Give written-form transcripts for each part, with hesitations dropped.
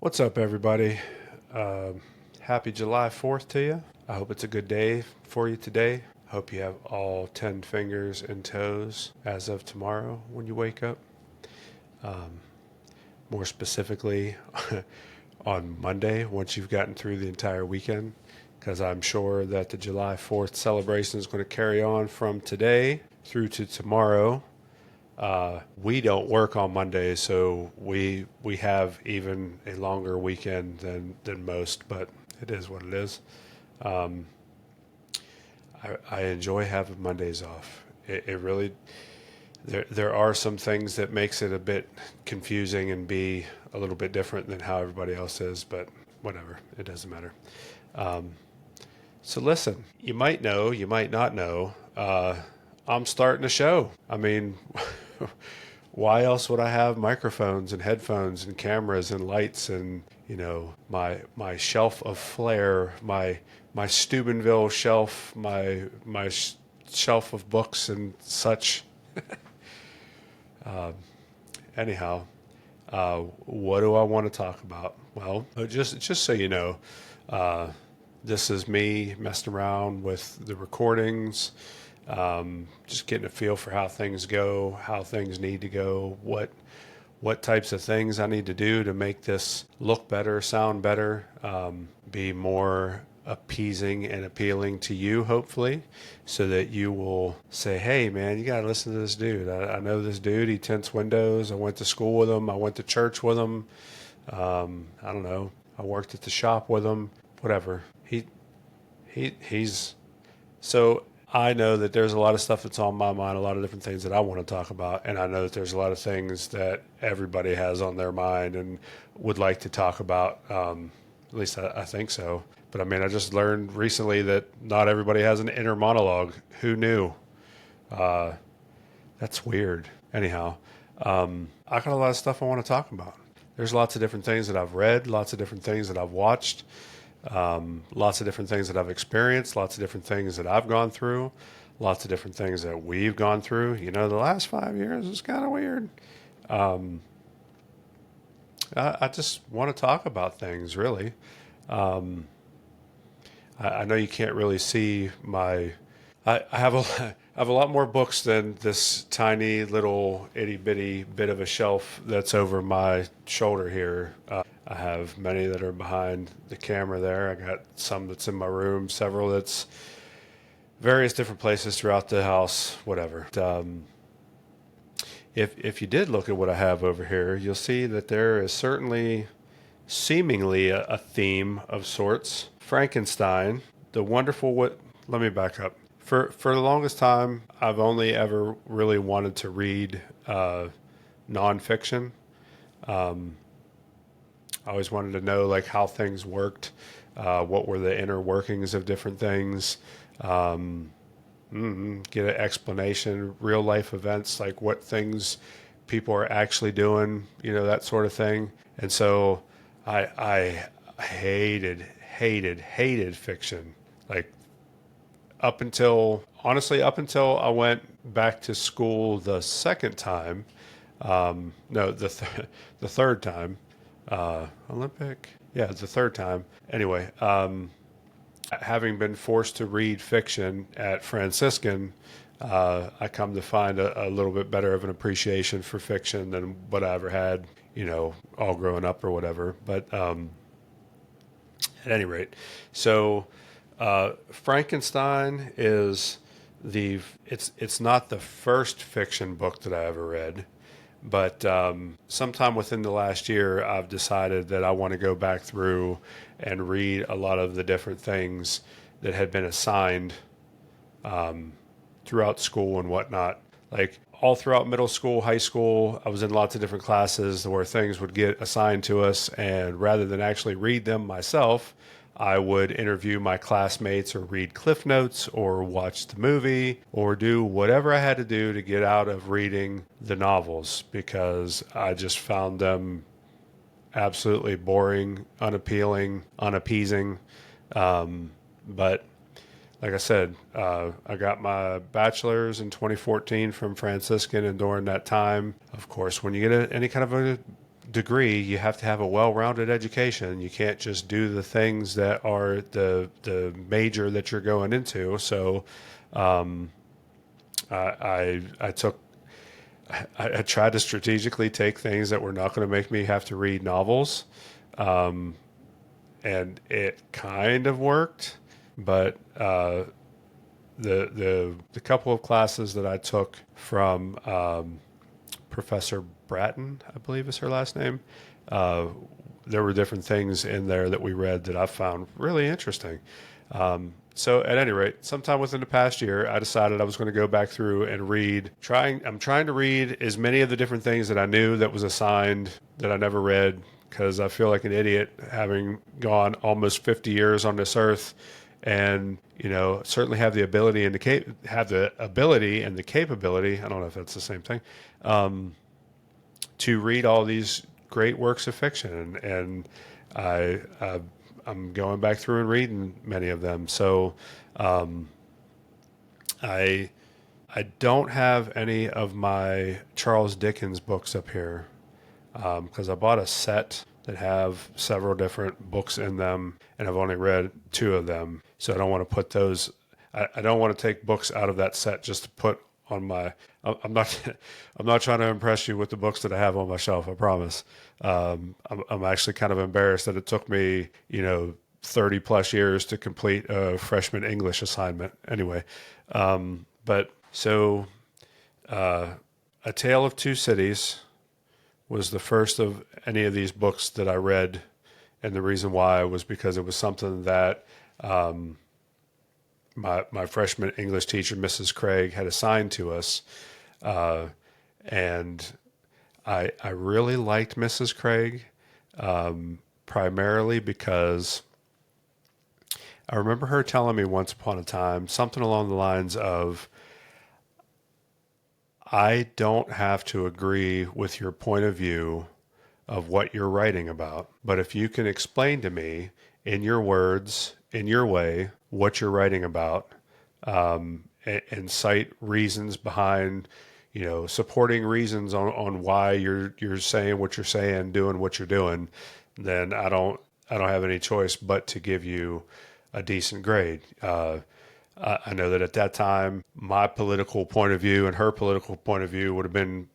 What's up, everybody? Happy July 4th to you. I hope it's a good day for you today. I hope you have all 10 fingers and toes as of tomorrow when you wake up. More specifically, on Monday, once you've gotten through the entire weekend, because I'm sure that the July 4th celebration is going to carry on from today through to tomorrow. We don't work on Mondays, so we have even a longer weekend than most, but it is what it is. I enjoy having Mondays off. It really there are some things that makes it a bit confusing and be a little bit different than how everybody else is, but whatever, it doesn't matter. So listen, you might know, you might not know. I'm starting a show. I mean, why else would I have microphones and headphones and cameras and lights and, my shelf of flair, my Steubenville shelf, my shelf of books and such. Anyhow, what do I want to talk about? Well, just so you know, this is me messing around with the recordings, just getting a feel for how things go, how things need to go, what types of things I need to do to make this look better, sound better, be more appeasing and appealing to you, hopefully, so that you will say, hey, man, you got to listen to this dude. I know this dude. He tints windows. I went to school with him. I went to church with him. I don't know. I worked at the shop with him. Whatever. He's so I know that there's a lot of stuff that's on my mind, a lot of different things that I want to talk about, and I know that there's a lot of things that everybody has on their mind and would like to talk about. At least I think so. But I mean, I just learned recently that not everybody has an inner monologue. Who knew? That's weird. Anyhow, I got a lot of stuff I want to talk about. There's lots of different things that I've read, lots of different things that I've watched, lots of different things that I've experienced, lots of different things that I've gone through, lots of different things that we've gone through. The last 5 years is kind of weird. I just want to talk about things, really. I know you can't really see my. I have I have a lot more books than this tiny little itty bitty bit of a shelf that's over my shoulder here. I have many that are behind the camera there. I got some that's in my room, several that's various different places throughout the house, whatever. If you did look at what I have over here, you'll see that there is certainly seemingly a theme of sorts. Frankenstein, the wonderful what let me back up. For the longest time, I've only ever really wanted to read nonfiction. I always wanted to know like how things worked, what were the inner workings of different things, get an explanation, real life events, like what things people are actually doing, that sort of thing. And so I hated fiction. Like up until I went back to school the second time, no, the third time, Olympic, yeah, it's the third time. Anyway, having been forced to read fiction at Franciscan, I come to find a little bit better of an appreciation for fiction than what I ever had, all growing up or whatever. But at any rate, so Frankenstein is it's not the first fiction book that I ever read, but sometime within the last year, I've decided that I want to go back through and read a lot of the different things that had been assigned throughout school and whatnot. Like all throughout middle school, high school, I was in lots of different classes where things would get assigned to us, and rather than actually read them myself, I would interview my classmates or read Cliff Notes or watch the movie or do whatever I had to do to get out of reading the novels because I just found them absolutely boring, unappealing, unappeasing. But like I said, I got my bachelor's in 2014 from Franciscan, and during that time, of course, when you get any kind of a degree, you have to have a well-rounded education. You can't just do the things that are the major that you're going into. So I took I tried to strategically take things that were not going to make me have to read novels, and it kind of worked. But the couple of classes that I took from Professor Bratton, I believe is her last name, uh, there were different things in there that we read that I found really interesting. So at any rate, sometime within the past year, I decided I was going to go back through and I'm trying to read as many of the different things that I knew that was assigned that I never read, because I feel like an idiot having gone almost 50 years on this earth, and certainly have the ability and the capability. I don't know if that's the same thing, to read all these great works of fiction, and I I'm going back through and reading many of them. So I I don't have any of my Charles Dickens books up here, because I bought a set that have several different books in them, and I've only read two of them. So I don't want to put those. I don't want to take books out of that set just to put on my. I'm not. I'm not trying to impress you with the books that I have on my shelf. I promise. I'm actually kind of embarrassed that it took me, 30 plus years to complete a freshman English assignment. Anyway, but so A Tale of Two Cities was the first of any of these books that I read, and the reason why was because it was something that my freshman English teacher, Mrs. Craig, had assigned to us, and I really liked Mrs. Craig, primarily because I remember her telling me once upon a time something along the lines of, I don't have to agree with your point of view of what you're writing about, but if you can explain to me in your words, in your way, what you're writing about, and cite reasons behind, supporting reasons on why you're saying what you're saying, doing what you're doing, then I don't have any choice but to give you a decent grade. I know that at that time, my political point of view and her political point of view would have been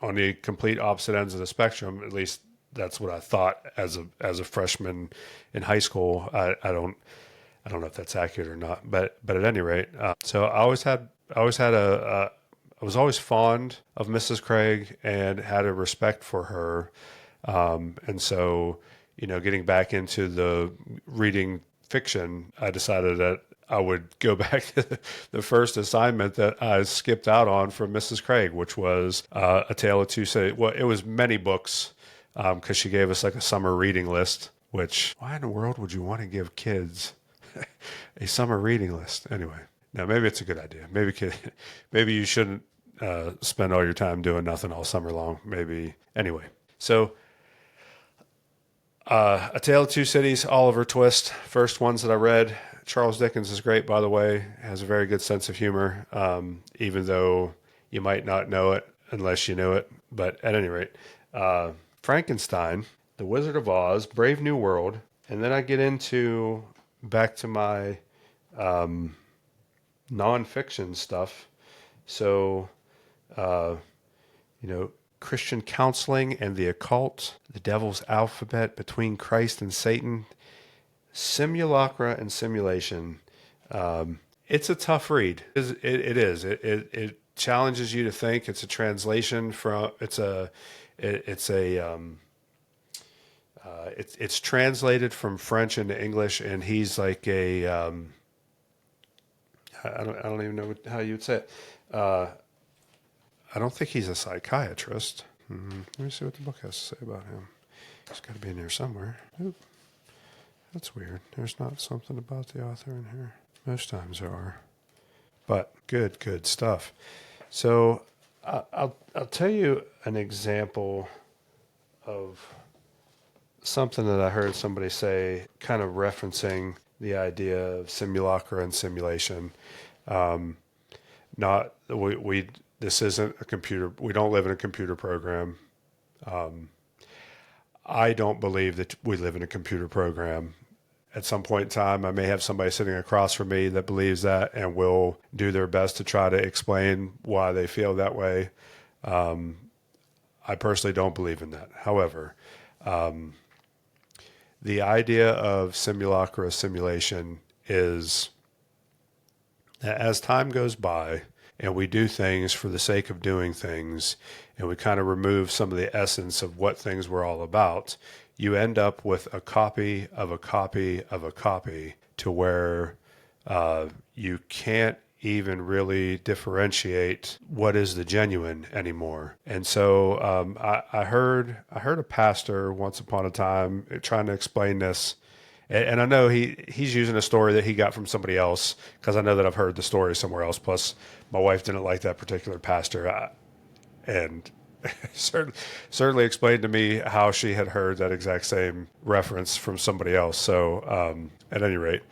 on the complete opposite ends of the spectrum. At least that's what I thought as a freshman in high school. I don't know if that's accurate or not, but at any rate, so I was always fond of Mrs. Craig and had a respect for her, and so getting back into the reading fiction, I decided that I would go back to the first assignment that I skipped out on from Mrs. Craig, which was A Tale of Two Cities. Well, it was many books, because she gave us like a summer reading list, which, why in the world would you want to give kids a summer reading list? Anyway, now maybe it's a good idea. Maybe you shouldn't spend all your time doing nothing all summer long. Maybe. Anyway, so A Tale of Two Cities, Oliver Twist, first ones that I read. Charles Dickens is great, by the way. Has a very good sense of humor, even though you might not know it unless you know it. But at any rate, Frankenstein, The Wizard of Oz, Brave New World, and then I get into back to my nonfiction stuff. So, uh, Christian Counseling and the Occult, The Devil's Alphabet, Between Christ and Satan, Simulacra and Simulation. It's a tough read. It is. It challenges you to think. It's a translation from. It's translated from French into English, and he's like a. I don't even know how you would say it. I don't think he's a psychiatrist. Let me see what the book has to say about him. It's got to be in here somewhere. Oop. That's weird. There's not something about the author in here. Most times there are. But good stuff. So I'll tell you an example of something that I heard somebody say, kind of referencing the idea of simulacra and simulation. Not we This isn't a computer. We don't live in a computer program. I don't believe that we live in a computer program. At some point in time, I may have somebody sitting across from me that believes that and will do their best to try to explain why they feel that way. I personally don't believe in that. However, the idea of simulacra simulation is that as time goes by and we do things for the sake of doing things and we kind of remove some of the essence of what things were all about, you end up with a copy of a copy of a copy to where you can't even really differentiate what is the genuine anymore. And so I heard a pastor once upon a time trying to explain this, and I know he's using a story that he got from somebody else, because I know that I've heard the story somewhere else. Plus, my wife didn't like that particular pastor, and certainly explained to me how she had heard that exact same reference from somebody else. So at any rate,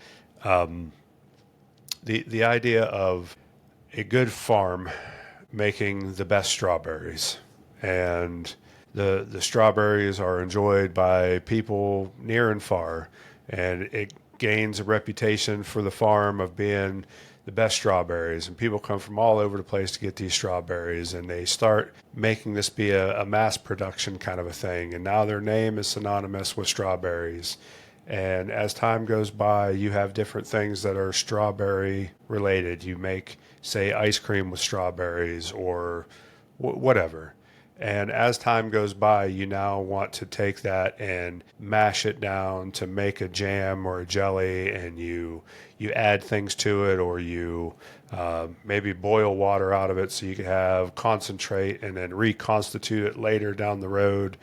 the idea of a good farm making the best strawberries, and the strawberries are enjoyed by people near and far, and it gains a reputation for the farm of being the best strawberries, and people come from all over the place to get these strawberries, and they start making this be a mass production kind of a thing, and now their name is synonymous with strawberries. And as time goes by, you have different things that are strawberry related. You make, say, ice cream with strawberries or whatever. And as time goes by, you now want to take that and mash it down to make a jam or a jelly, and you add things to it, or you maybe boil water out of it so you can have concentrate and then reconstitute it later down the road.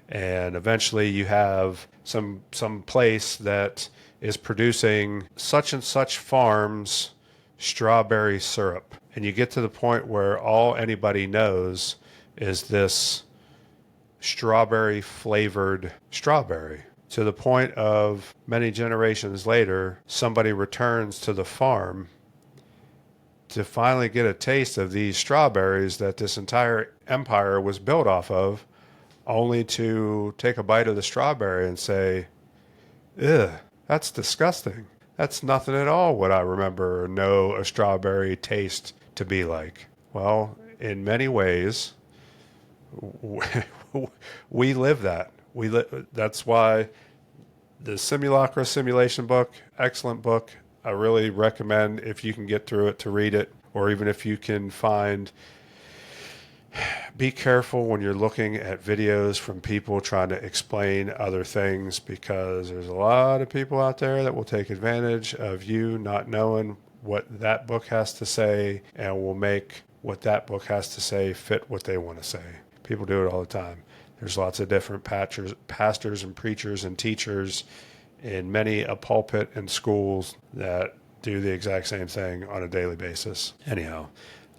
And eventually you have some place that is producing such and such farms strawberry syrup. And you get to the point where all anybody knows is this strawberry flavored strawberry, to the point of many generations later, somebody returns to the farm to finally get a taste of these strawberries that this entire empire was built off of, only to take a bite of the strawberry and say, "Ugh, that's disgusting. That's nothing at all what I remember or know a strawberry taste to be like." Well, in many ways, we live that. That's why the Simulacra Simulation book, excellent book. I really recommend, if you can get through it, to read it, or even if you can find. Be careful when you're looking at videos from people trying to explain other things, because there's a lot of people out there that will take advantage of you not knowing what that book has to say, and will make what that book has to say fit what they want to say. People do it all the time. There's lots of different pastors and preachers and teachers in many a pulpit and schools that do the exact same thing on a daily basis. Anyhow,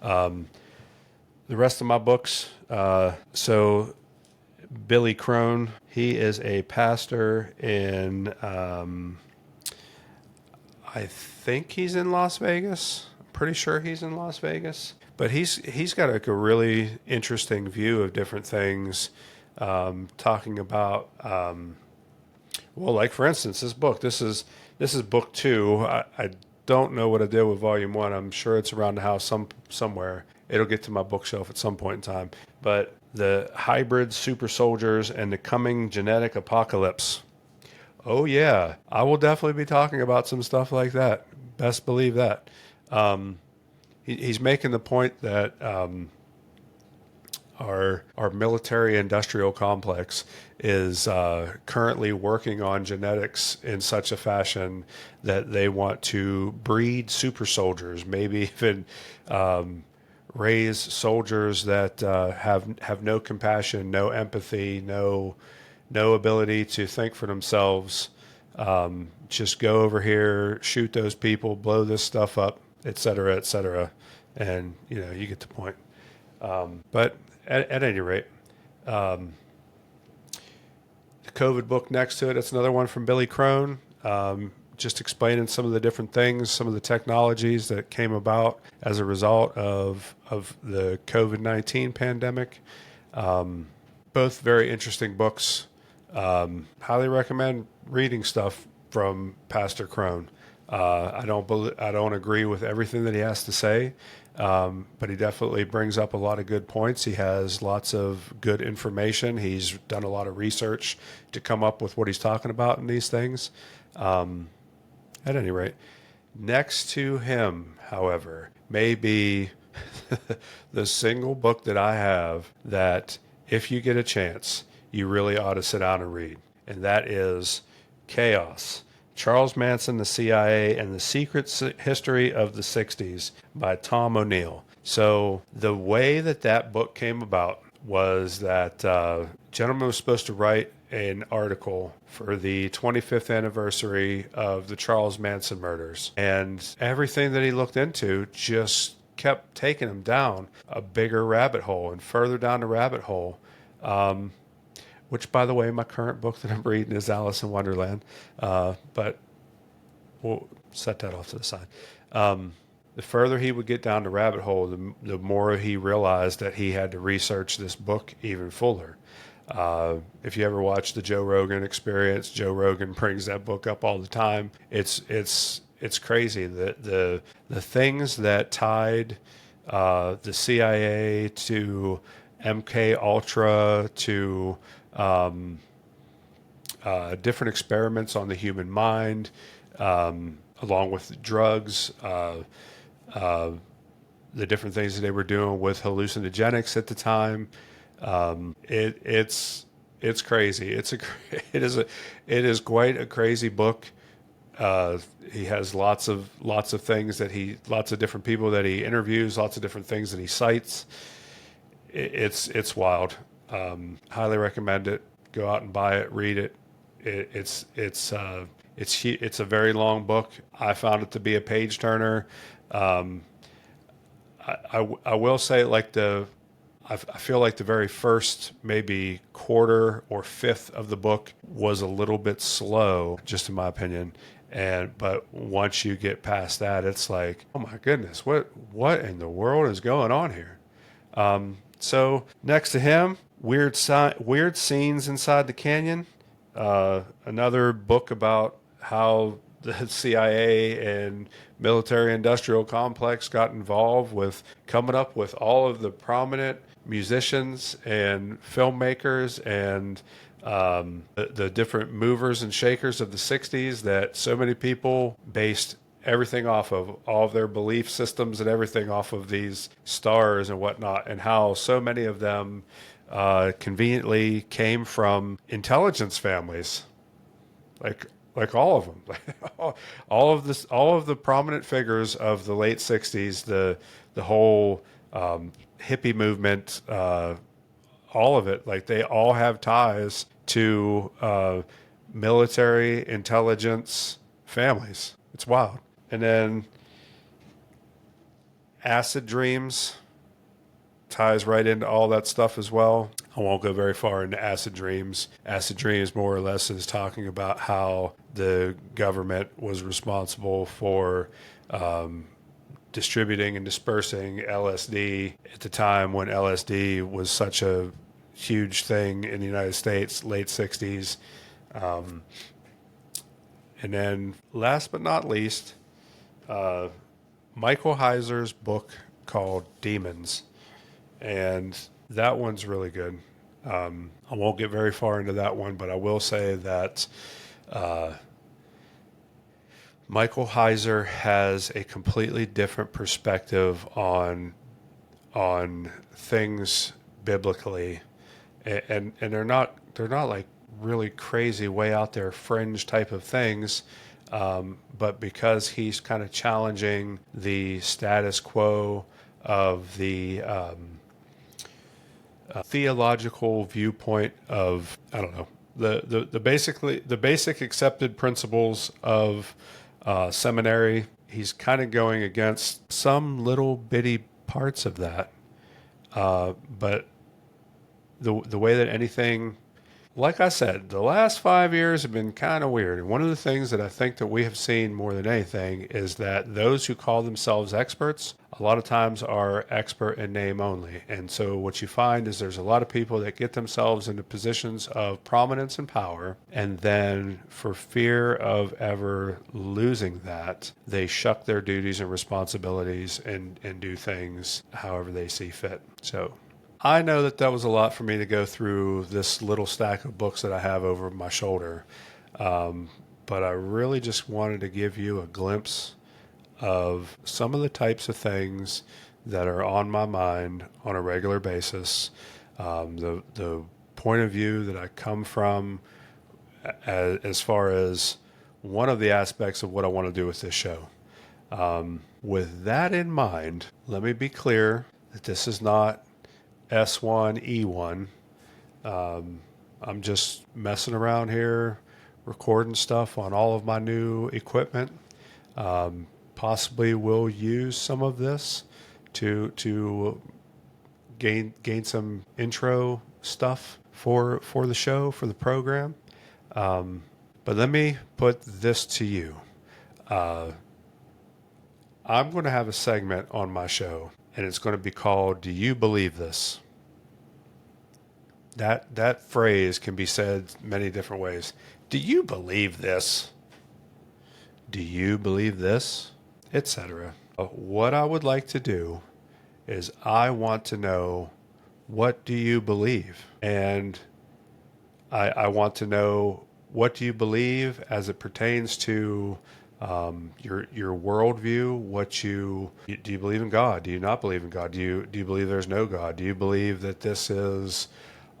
the rest of my books. So Billy Crone, he is a pastor in, I think he's in Las Vegas. I'm pretty sure he's in Las Vegas. But he's got a really interesting view of different things, talking about, well, like for instance, this book. This is book 2. I don't know what I did with volume 1. I'm sure it's around the house somewhere. It'll get to my bookshelf at some point in time. But the hybrid super soldiers and the coming genetic apocalypse. Oh yeah, I will definitely be talking about some stuff like that. Best believe that. He's making the point that our military industrial complex is currently working on genetics in such a fashion that they want to breed super soldiers, maybe even raise soldiers that have no compassion, no empathy, no ability to think for themselves. Just go over here, shoot those people, blow this stuff up, et cetera, and you get the point. But at any rate, the COVID book next to it, it's another one from Billy Crone, just explaining some of the different things, some of the technologies that came about as a result of the COVID-19 pandemic. Both very interesting books. Highly recommend reading stuff from Pastor Crone. I don't agree with everything that he has to say, but he definitely brings up a lot of good points. He has lots of good information. He's done a lot of research to come up with what he's talking about in these things. At any rate, next to him, however, may be the single book that I have that, if you get a chance, you really ought to sit down and read. And that is Chaos: Charles Manson, the CIA, and the Secret History of the 60s by Tom O'Neill. So the way that that book came about was that gentleman was supposed to write an article for the 25th anniversary of the Charles Manson murders. And everything that he looked into just kept taking him down a bigger rabbit hole and further down the rabbit hole. Which, by the way, my current book that I'm reading is Alice in Wonderland. But we'll set that off to the side. The further he would get down the rabbit hole, the more he realized that he had to research this book even fuller. If you ever watch the Joe Rogan Experience, Joe Rogan brings that book up all the time. It's crazy the things that tied the CIA to MK Ultra to different experiments on the human mind, along with drugs, the different things that they were doing with hallucinogenics at the time. It's crazy. It is quite a crazy book. He has lots of things lots of different people that he interviews, lots of different things that he cites. It's wild. Highly recommend it. Go out and buy it, read it. It's a very long book. I found it to be a page turner. I will say, I feel like the very first maybe quarter or fifth of the book was a little bit slow, just in my opinion. But once you get past that, it's like, oh my goodness, what in the world is going on here? So next to him, weird scenes inside the canyon. Another book about how the CIA and military-industrial complex got involved with coming up with all of the prominent musicians and filmmakers and the different movers and shakers of the 60s that so many people based everything off of, all of their belief systems and everything off of these stars and whatnot, and how so many of them conveniently came from intelligence families, like all of them, all of the prominent figures of the late 60s, the whole hippie movement, all of it, like they all have ties to military intelligence families. It's wild. And then Acid Dreams ties right into all that stuff as well. I won't go very far into Acid Dreams. Acid Dreams more or less is talking about how the government was responsible for distributing and dispersing LSD at the time when LSD was such a huge thing in the United States, late 60s. And then last but not least, Michael Heiser's book called Demons. And that one's really good. I won't get very far into that one, but I will say that Michael Heiser has a completely different perspective on things biblically, and they're not like really crazy, way out there fringe type of things, but because he's kind of challenging the status quo of the theological viewpoint of, I don't know, the basic accepted principles of seminary. He's kind of going against some little bitty parts of that, but the way that anything like I said, the last 5 years have been kind of weird. And one of the things that I think that we have seen more than anything is that those who call themselves experts a lot of times are expert in name only. And so what you find is there's a lot of people that get themselves into positions of prominence and power. And then for fear of ever losing that, they shuck their duties and responsibilities and do things however they see fit. So I know that that was a lot for me to go through this little stack of books that I have over my shoulder. But I really just wanted to give you a glimpse of some of the types of things that are on my mind on a regular basis. The point of view that I come from as far as one of the aspects of what I want to do with this show. With that in mind, let me be clear that this is not S1, E1. I'm just messing around here, recording stuff on all of my new equipment. Possibly will use some of this to gain some intro stuff for the show, for the program. But let me put this to you. I'm going to have a segment on my show, and it's going to be called "Do You Believe This?" That phrase can be said many different ways. Do you believe this? Do you believe this? Etc. What I would like to do is I want to know, what do you believe? And I want to know, what do you believe as it pertains to your worldview? Do you believe in God? Do you not believe in God? Do you believe there's no God? Do you believe that this is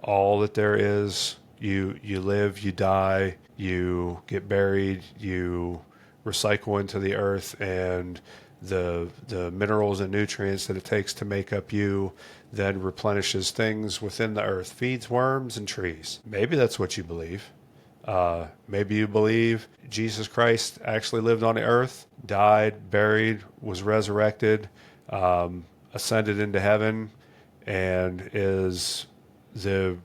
all that there is? You live, you die, you get buried, you recycle into the earth, and the minerals and nutrients that it takes to make up you then replenishes things within the earth, feeds worms and trees. Maybe that's what you believe. Maybe you believe Jesus Christ actually lived on the earth, died, buried, was resurrected, ascended into heaven, and is the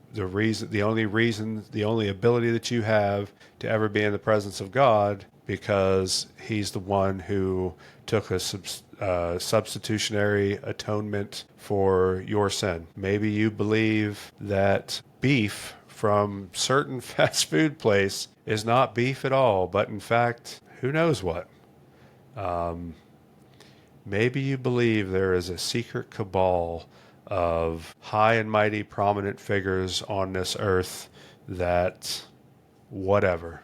only ability that you have to ever be in the presence of God, because he's the one who took a substitutionary atonement for your sin. Maybe you believe that beef from certain fast food place is not beef at all, but in fact, who knows what. Maybe you believe there is a secret cabal of high and mighty prominent figures on this earth that whatever.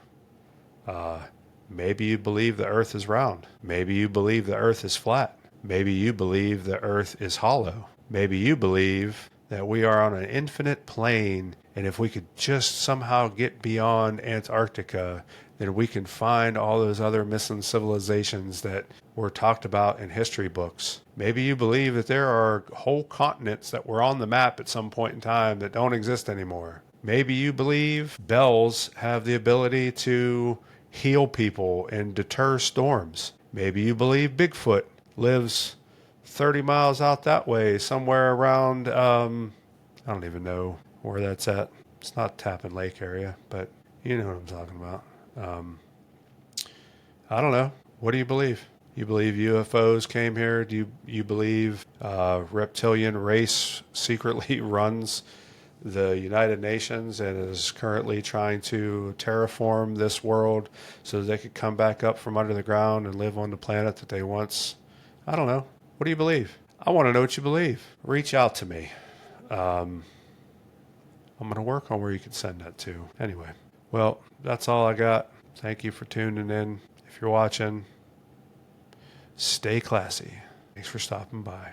Maybe you believe the earth is round. Maybe you believe the earth is flat. Maybe you believe the earth is hollow. Maybe you believe that we are on an infinite plane, and if we could just somehow get beyond Antarctica, then we can find all those other missing civilizations that were talked about in history books. Maybe you believe that there are whole continents that were on the map at some point in time that don't exist anymore. Maybe you believe bells have the ability to heal people and deter storms. Maybe you believe Bigfoot lives 30 miles out that way, somewhere around, I don't even know where that's at. It's not Tappan Lake area, but you know what I'm talking about. I don't know. What do you believe? You believe UFOs came here? Do you believe reptilian race secretly runs the United Nations and is currently trying to terraform this world so that they could come back up from under the ground and live on the planet that they once... I don't know. What do you believe? I want to know what you believe. Reach out to me. I'm going to work on where you can send that to. Anyway, well, that's all I got. Thank you for tuning in. If you're watching, stay classy. Thanks for stopping by.